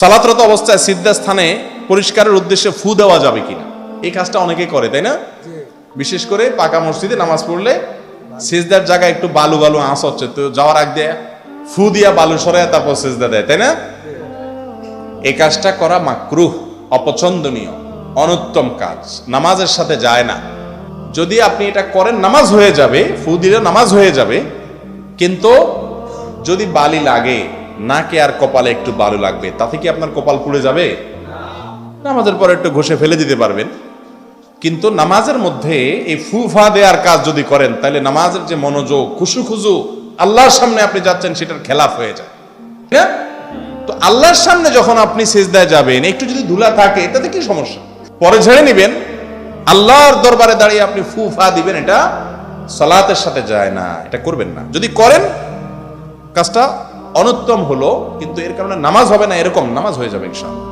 সালাতরত অবস্থায় সিজদা স্থানে পরিষ্কারের উদ্দেশ্যে ফু দেওয়া যাবে কিনা, এই কাজটা অনেকেই করে, তাই না? বিশেষ করে পাকা মসজিদে নামাজ পড়লে সিজদার জায়গায় একটু বালু বালু আঁচ হচ্ছে, তো যাওয়ার আগ দিয়ে ফু দিয়া বালু সরায় তারপর সিজদা দেয়, তাই না? এই কাজটা করা মাকরুহ, অপছন্দনীয়, অনুত্তম কাজ, নামাজের সাথে যায় না। যদি আপনি এটা করেন নামাজ হয়ে যাবে, ফু দিলে নামাজ হয়ে যাবে, কিন্তু যদি বালি লাগে, নাকে আর কপালে একটু বালু লাগবে, তাতে কি আপনার কপাল পুড়ে যাবে? নামাজের পরে একটু ঘষে ফেলে দিতে পারবেন। কিন্তু নামাজের মধ্যে এই ফুফা দেওয়ার কাজ যদি করেন, তাহলে নামাজের যে মনোযোগ, খুশু খুজু, আল্লাহর সামনে আপনি যাচ্ছেন, সেটার খেলাফ হয়ে যায় না? তো আল্লাহর সামনে যখন আপনি সিজদায় যাবেন, একটু যদি ধুলা থাকে তাতে কি সমস্যা? পরে ঝেড়ে নিবেন। আল্লাহর দরবারে দাঁড়িয়ে আপনি ফুফা দিবেন, এটা সালাতের সাথে যায় না, এটা করবেন না। যদি করেন কাজটা অনুত্তম হলো, কিন্তু এর কারণে নামাজ হবে না, এরকম নামাজ হয়ে যাবে ইনশাআল্লাহ।